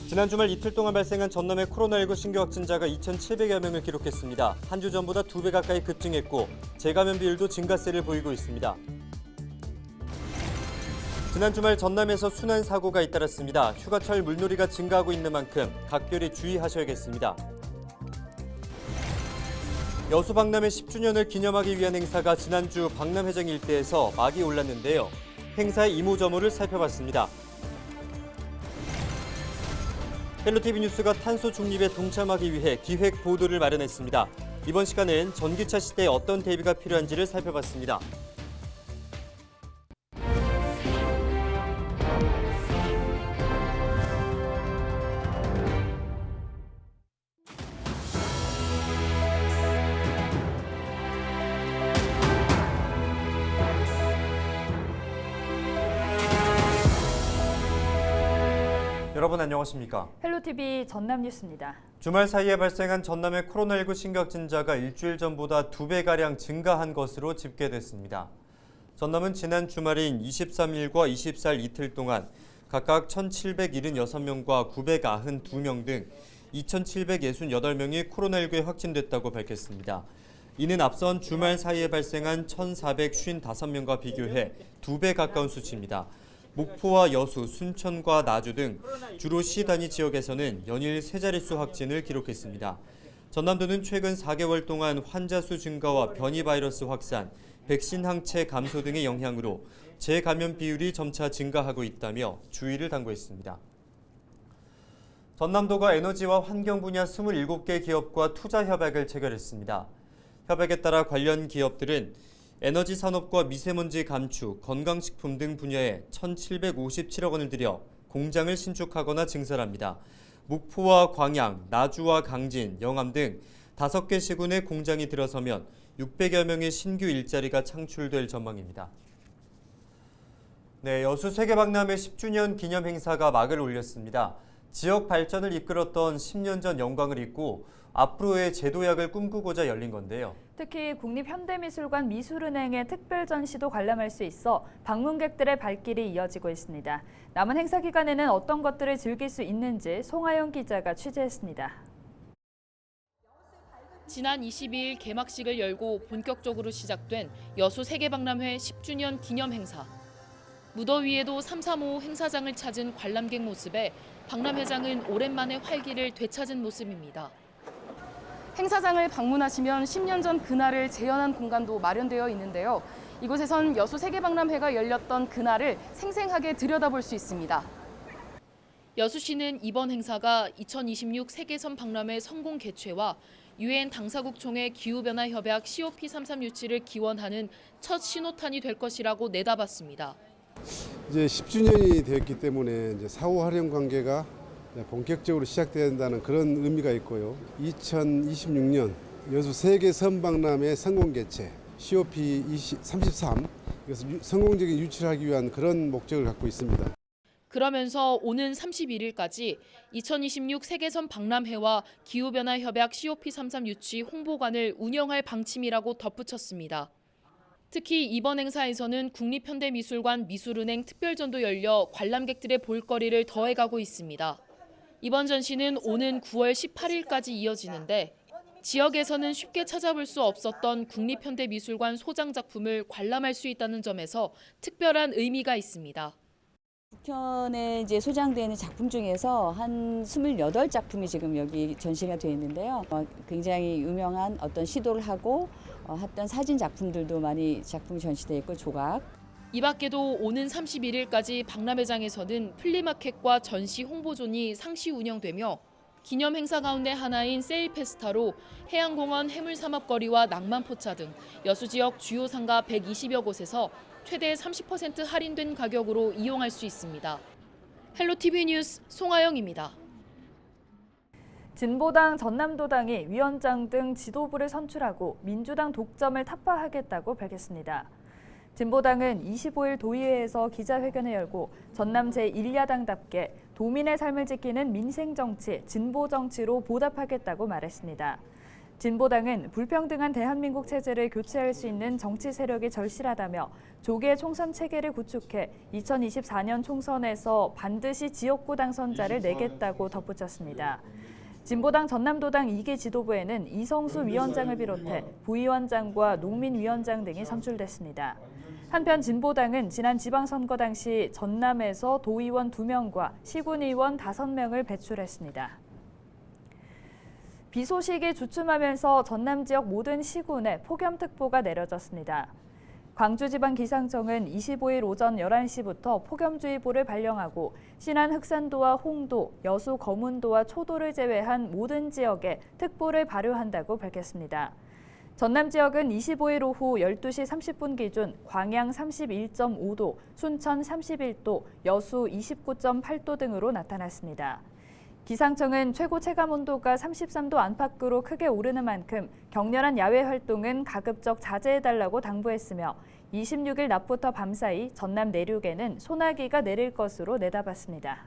지난 주말 이틀 동안 발생한 전남의 코로나19 신규 확진자가 2,700여 명을 기록했습니다. 한 주 전보다 2배 가까이 급증했고 재감염 비율도 증가세를 보이고 있습니다. 지난 주말 전남에서 순환 사고가 잇따랐습니다. 휴가철 물놀이가 증가하고 있는 만큼 각별히 주의하셔야겠습니다. 여수 박람회 10주년을 기념하기 위한 행사가 지난주 박람회장 일대에서 막이 올랐는데요. 행사의 이모저모를 살펴봤습니다. 헬로티비 뉴스가 탄소 중립에 동참하기 위해 기획 보도를 마련했습니다. 이번 시간은 전기차 시대에 어떤 대비가 필요한지를 살펴봤습니다. 여러분 안녕하십니까? 헬로티비 전남 뉴스입니다. 주말 사이에 발생한 전남의 코로나19 신규 확진자가 일주일 전보다 2배가량 증가한 것으로 집계됐습니다. 전남은 지난 주말인 23일과 24일 이틀 동안 각각 1,776명과 992명 등 2,768명이 코로나19에 확진됐다고 밝혔습니다. 이는 앞선 주말 사이에 발생한 1,455명과 비교해 2배 가까운 수치입니다. 목포와 여수, 순천과 나주 등 주로 시 단위 지역에서는 연일 세 자릿수 확진을 기록했습니다. 전남도는 최근 4개월 동안 환자 수 증가와 변이 바이러스 확산, 백신 항체 감소 등의 영향으로 재감염 비율이 점차 증가하고 있다며 주의를 당부했습니다. 전남도가 에너지와 환경 분야 27개 기업과 투자 협약을 체결했습니다. 협약에 따라 관련 기업들은 에너지 산업과 미세먼지 감축, 건강식품 등 분야에 1,757억 원을 들여 공장을 신축하거나 증설합니다. 목포와 광양, 나주와 강진, 영암 등 5개 시군에 공장이 들어서면 600여 명의 신규 일자리가 창출될 전망입니다. 여수 세계박람회 10주년 기념 행사가 막을 올렸습니다. 지역 발전을 이끌었던 10년 전 영광을 잇고 앞으로의 제도약을 꿈꾸고자 열린 건데요. 특히 국립현대미술관 미술은행의 특별 전시도 관람할 수 있어 방문객들의 발길이 이어지고 있습니다. 남은 행사 기간에는 어떤 것들을 즐길 수 있는지 송하영 기자가 취재했습니다. 지난 22일 개막식을 열고 본격적으로 시작된 여수 세계박람회 10주년 기념 행사. 무더위에도 335 행사장을 찾은 관람객 모습에 박람회장은 오랜만에 활기를 되찾은 모습입니다. 행사장을 방문하시면 10년 전 그날을 재현한 공간도 마련되어 있는데요. 이곳에선 여수 세계박람회가 열렸던 그날을 생생하게 들여다볼 수 있습니다. 여수시는 이번 행사가 2026 세계선 박람회 성공 개최와 UN 당사국 총회 기후변화 협약 COP33 기원하는 첫 신호탄이 될 것이라고 내다봤습니다. 이제 10주년이 되었기 때문에 이제 사후 활용 관계가 본격적으로 시작된다는 그런 의미가 있고요. 2026년 여수 세계 선박람회 성공 개최 COP33 이것을 성공적인 유치를 하기 위한 그런 목적을 갖고 있습니다. 그러면서 오는 31일까지 2026 세계선 박람회와 기후변화 협약 COP33 유치 홍보관을 운영할 방침이라고 덧붙였습니다. 특히 이번 행사에서는 국립현대미술관 미술은행 특별전도 열려 관람객들의 볼거리를 더해가고 있습니다. 이번 전시는 오는 9월 18일까지 이어지는데 지역에서는 쉽게 찾아볼 수 없었던 국립현대미술관 소장 작품을 관람할 수 있다는 점에서 특별한 의미가 있습니다. 북현에 이제 소장되는 작품 중에서 한 28작품이 지금 여기 전시가 되어 있는데요. 굉장히 유명한 어떤 시도를 하고 했던 사진 작품들도 많이 작품이 전시되어 있고 조각. 이 밖에도 오는 31일까지 박람회장에서는 플리마켓과 전시 홍보존이 상시 운영되며 기념 행사 가운데 하나인 세일페스타로 해양공원 해물삼합거리와 낭만포차 등 여수 지역 주요 상가 120여 곳에서 최대 30% 할인된 가격으로 이용할 수 있습니다. 헬로티비 뉴스 송하영입니다. 진보당 전남도당이 위원장 등 지도부를 선출하고 민주당 독점을 타파하겠다고 밝혔습니다. 진보당은 25일 도의회에서 기자회견을 열고 전남 제1야당답게 도민의 삶을 지키는 민생정치, 진보정치로 보답하겠다고 말했습니다. 진보당은 불평등한 대한민국 체제를 교체할 수 있는 정치 세력이 절실하다며 조기에 총선 체계를 구축해 2024년 총선에서 반드시 지역구 당선자를 내겠다고 덧붙였습니다. 진보당 전남도당 2기 지도부에는 이성수 위원장을 비롯해 부위원장과 농민위원장 등이 선출됐습니다. 한편 진보당은 지난 지방선거 당시 전남에서 도의원 2명과 시군의원 5명을 배출했습니다. 비 소식이 주춤하면서 전남 지역 모든 시군에 폭염특보가 내려졌습니다. 광주지방기상청은 25일 오전 11시부터 폭염주의보를 발령하고 신안 흑산도와 홍도, 여수 거문도와 초도를 제외한 모든 지역에 특보를 발효한다고 밝혔습니다. 전남 지역은 25일 오후 12시 30분 기준 광양 31.5도, 순천 31도, 여수 29.8도 등으로 나타났습니다. 기상청은 최고 체감온도가 33도 안팎으로 크게 오르는 만큼 격렬한 야외 활동은 가급적 자제해달라고 당부했으며 26일 낮부터 밤사이 전남 내륙에는 소나기가 내릴 것으로 내다봤습니다.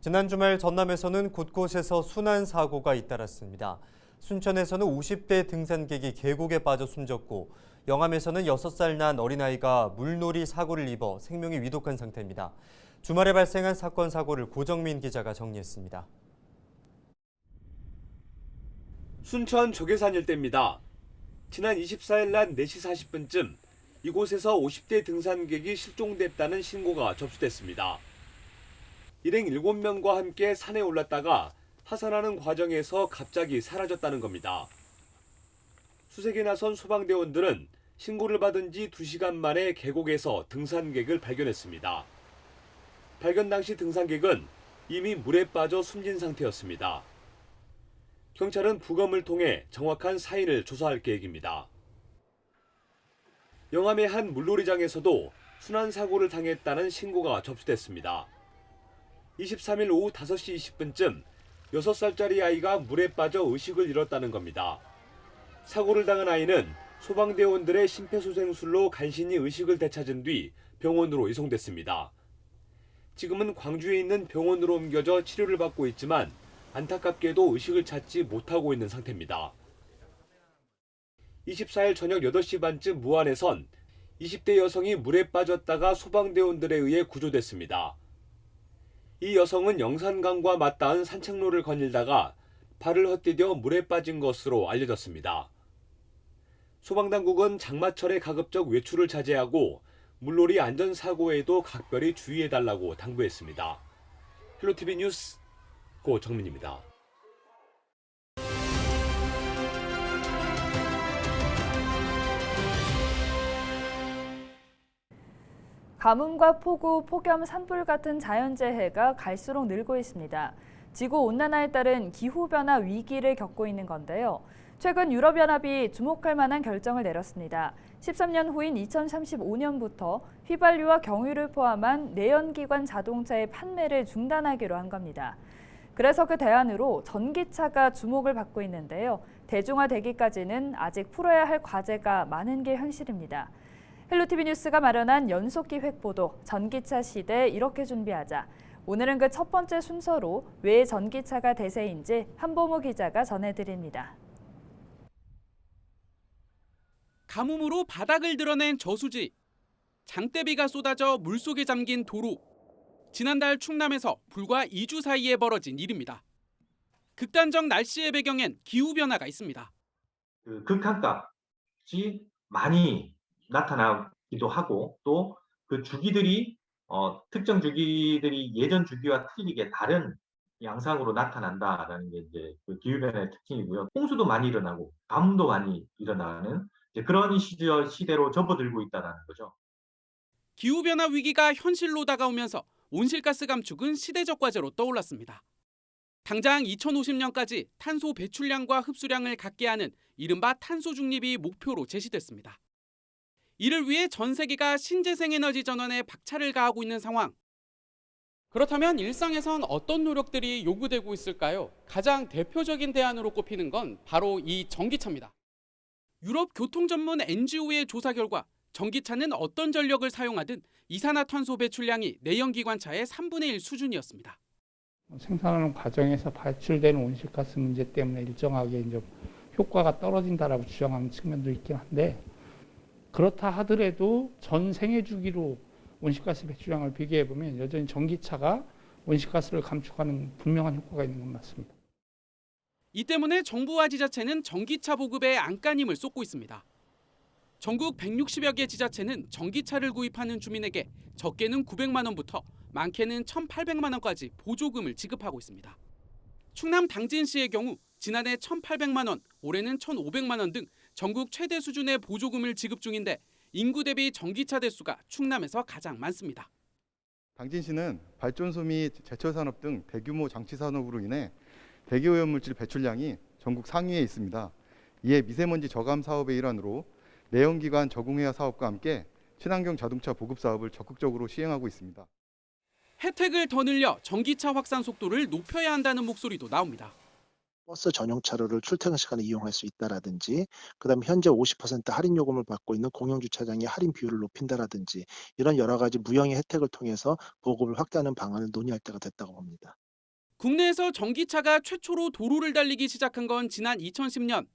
지난 주말 전남에서는 곳곳에서 순환 사고가 잇따랐습니다. 순천에서는 50대 등산객이 계곡에 빠져 숨졌고 영암에서는 6살 난 어린아이가 물놀이 사고를 입어 생명이 위독한 상태입니다. 주말에 발생한 사건 사고를 고정민 기자가 정리했습니다. 순천 조계산 일대입니다. 지난 24일 낮 4시 40분쯤 이곳에서 50대 등산객이 실종됐다는 신고가 접수됐습니다. 일행 7명과 함께 산에 올랐다가 하산하는 과정에서 갑자기 사라졌다는 겁니다. 수색에 나선 소방대원들은 신고를 받은 지 2시간 만에 계곡에서 등산객을 발견했습니다. 발견 당시 등산객은 이미 물에 빠져 숨진 상태였습니다. 경찰은 부검을 통해 정확한 사인을 조사할 계획입니다. 영암의 한 물놀이장에서도 순환 사고를 당했다는 신고가 접수됐습니다. 23일 오후 5시 20분쯤 6살짜리 아이가 물에 빠져 의식을 잃었다는 겁니다. 사고를 당한 아이는 소방대원들의 심폐소생술로 간신히 의식을 되찾은 뒤 병원으로 이송됐습니다. 지금은 광주에 있는 병원으로 옮겨져 치료를 받고 있지만 안타깝게도 의식을 찾지 못하고 있는 상태입니다. 24일 저녁 8시 반쯤 무안에선 20대 여성이 물에 빠졌다가 소방대원들에 의해 구조됐습니다. 이 여성은 영산강과 맞닿은 산책로를 거닐다가 발을 헛디뎌 물에 빠진 것으로 알려졌습니다. 소방당국은 장마철에 가급적 외출을 자제하고 물놀이 안전사고에도 각별히 주의해달라고 당부했습니다. 헬로티비 뉴스 고정민입니다. 가뭄과 폭우, 폭염, 산불 같은 자연재해가 갈수록 늘고 있습니다. 지구온난화에 따른 기후변화 위기를 겪고 있는 건데요. 최근 유럽연합이 주목할 만한 결정을 내렸습니다. 13년 후인 2035년부터 휘발유와 경유를 포함한 내연기관 자동차의 판매를 중단하기로 한 겁니다. 그래서 그 대안으로 전기차가 주목을 받고 있는데요. 대중화되기까지는 아직 풀어야 할 과제가 많은 게 현실입니다. 헬로티비 뉴스가 마련한 연속기획 보도 전기차 시대 이렇게 준비하자. 오늘은 그 첫 번째 순서로 왜 전기차가 대세인지 한보무 기자가 전해드립니다. 가뭄으로 바닥을 드러낸 저수지, 장대비가 쏟아져 물속에 잠긴 도로. 지난달 충남에서 불과 2주 사이에 벌어진 일입니다. 극단적 날씨의 배경엔 기후변화가 있습니다. 극한값이 많이 나타나기도 하고 또 그 주기들이 특정 주기들이 예전 주기와 틀리게 다른 양상으로 나타난다라는 게 이제 그 기후변화의 특징이고요. 홍수도 많이 일어나고 가뭄도 많이 일어나는 그런 시대로 접어들고 있다는 거죠. 기후변화 위기가 현실로 다가오면서 온실가스 감축은 시대적 과제로 떠올랐습니다. 당장 2050년까지 탄소 배출량과 흡수량을 같게 하는 이른바 탄소 중립이 목표로 제시됐습니다. 이를 위해 전 세계가 신재생 에너지 전환에 박차를 가하고 있는 상황. 그렇다면 일상에선 어떤 노력들이 요구되고 있을까요? 가장 대표적인 대안으로 꼽히는 건 바로 이 전기차입니다. 유럽 교통 전문 NGO의 조사 결과 전기차는 어떤 전력을 사용하든 이산화탄소 배출량이 내연기관차의 3분의 1 수준이었습니다. 생산하는 과정에서 발출되는 온실가스 문제 때문에 일정하게 이제 효과가 떨어진다라고 주장하는 측면도 있긴 한데, 그렇다 하더라도 전 생애 주기로 온실가스 배출량을 비교해 보면 여전히 전기차가 온실가스를 감축하는 분명한 효과가 있는 건 맞습니다. 이 때문에 정부와 지자체는 전기차 보급에 안간힘을 쏟고 있습니다. 전국 160여 개 지자체는 전기차를 구입하는 주민에게 적게는 900만 원부터 많게는 1,800만 원까지 보조금을 지급하고 있습니다. 충남 당진시의 경우 지난해 1,800만 원, 올해는 1,500만 원 등 전국 최대 수준의 보조금을 지급 중인데 인구 대비 전기차 대수가 충남에서 가장 많습니다. 당진시는 발전소 및 제철 산업 등 대규모 장치 산업으로 인해 대기오염물질 배출량이 전국 상위에 있습니다. 이에 미세먼지 저감 사업의 일환으로 내연기관 저공해화 사업과 함께 친환경 자동차 보급 사업을 적극적으로 시행하고 있습니다. 혜택을 더 늘려 전기차 확산 속도를 높여야 한다는 목소리도 나옵니다. 버스 전용 차로를 출퇴근 시간에 이용할 수 있다라든지, 그다음에 현재 50% 할인 요금을 받고 있는 공영주차장의 할인 비율을 높인다라든지, 이런 여러 가지 무형의 혜택을 통해서 보급을 확대하는 방안을 논의할 때가 됐다고 봅니다. 국내에서 전기차가 최초로 도로를 달리기 시작한 건 지난 2010년.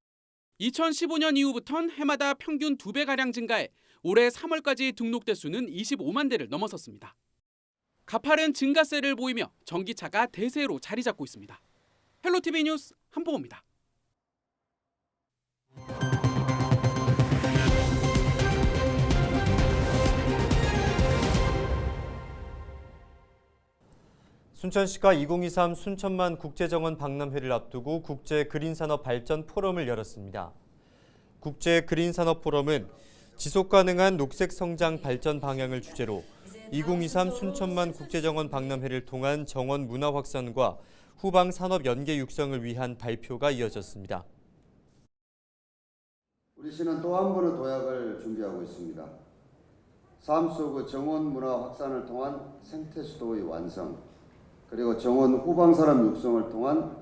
2015년 이후부턴 해마다 평균 2배가량 증가해 올해 3월까지 등록 대수는 25만 대를 넘어섰습니다. 가파른 증가세를 보이며 전기차가 대세로 자리 잡고 있습니다. 헬로티비 뉴스 한보호입니다. 순천시가 2023 순천만 국제정원 박람회를 앞두고 국제 그린산업 발전 포럼을 열었습니다. 국제 그린산업 포럼은 지속가능한 녹색 성장 발전 방향을 주제로 2023 순천만 국제정원 박람회를 통한 정원 문화 확산과 후방 산업 연계 육성을 위한 발표가 이어졌습니다. 우리 시는 또 한 번의 도약을 준비하고 있습니다. 삶 속의 정원 문화 확산을 통한 생태 수도의 완성, 그리고 정원 후방 산업 육성을 통한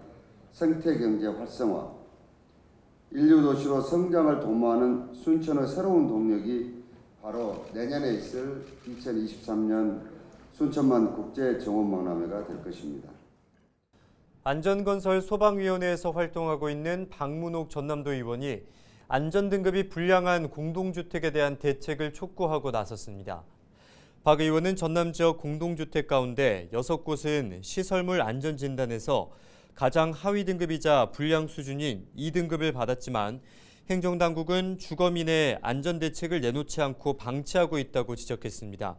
생태 경제 활성화, 인류 도시로 성장을 도모하는 순천의 새로운 동력이 바로 내년에 있을 2023년 순천만 국제 정원 박람회가 될 것입니다. 안전건설 소방위원회에서 활동하고 있는 박문옥 전남도 의원이 안전등급이 불량한 공동주택에 대한 대책을 촉구하고 나섰습니다. 박 의원은 전남 지역 공동주택 가운데 6곳은 시설물 안전진단에서 가장 하위 등급이자 불량 수준인 2등급을 받았지만 행정당국은 주거민의 안전대책을 내놓지 않고 방치하고 있다고 지적했습니다.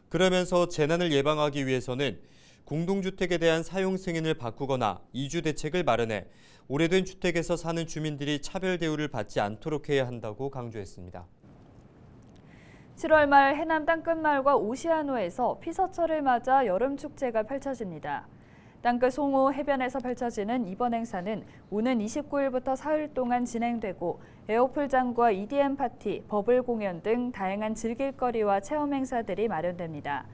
그러면서 재난을 예방하기 위해서는 공동주택에 대한 사용 승인을 바꾸거나 이주 대책을 마련해 오래된 주택에서 사는 주민들이 차별 대우를 받지 않도록 해야 한다고 강조했습니다. 7월 말 해남 땅끝마을과 오시아노에서 피서철을 맞아 여름축제가 펼쳐집니다. 땅끝 송호 해변에서 펼쳐지는 이번 행사는 오는 29일부터 사흘 동안 진행되고 에어풀장과 EDM 파티, 버블 공연 등 다양한 즐길거리와 체험 행사들이 마련됩니다.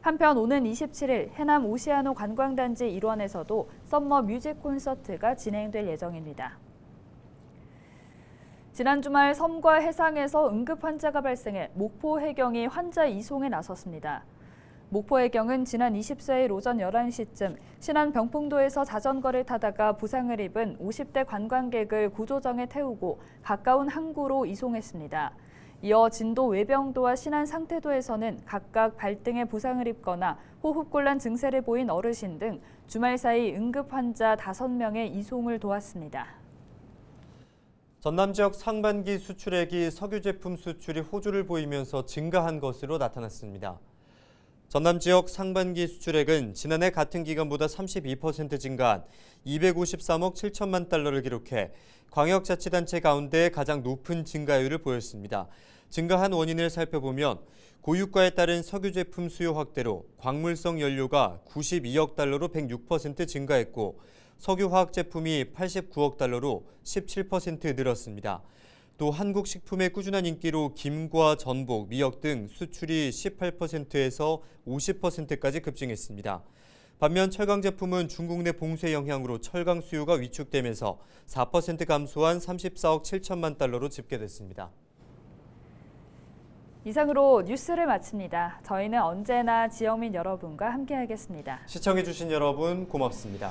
한편 오는 27일 해남 오시아노 관광단지 일원에서도 썸머 뮤직 콘서트가 진행될 예정입니다. 지난 주말 섬과 해상에서 응급 환자가 발생해 목포해경이 환자 이송에 나섰습니다. 목포해경은 지난 24일 오전 11시쯤 신안 병풍도에서 자전거를 타다가 부상을 입은 50대 관광객을 구조정에 태우고 가까운 항구로 이송했습니다. 이어 진도 외병도와 신안 상태도에서는 각각 발등에 부상을 입거나 호흡곤란 증세를 보인 어르신 등 주말 사이 응급 환자 5명의 이송을 도왔습니다. 전남 지역 상반기 수출액이 석유 제품 수출이 호조를 보이면서 증가한 것으로 나타났습니다. 전남 지역 상반기 수출액은 지난해 같은 기간보다 32% 증가한 253억 7천만 달러를 기록해 광역자치단체 가운데 가장 높은 증가율을 보였습니다. 증가한 원인을 살펴보면 고유가에 따른 석유 제품 수요 확대로 광물성 연료가 92억 달러로 106% 증가했고 석유화학 제품이 89억 달러로 17% 늘었습니다. 또 한국 식품의 꾸준한 인기로 김과 전복, 미역 등 수출이 18%에서 50%까지 급증했습니다. 반면 철강 제품은 중국 내 봉쇄 영향으로 철강 수요가 위축되면서 4% 감소한 34억 7천만 달러로 집계됐습니다. 이상으로 뉴스를 마칩니다. 저희는 언제나 지역민 여러분과 함께하겠습니다. 시청해주신 여러분 고맙습니다.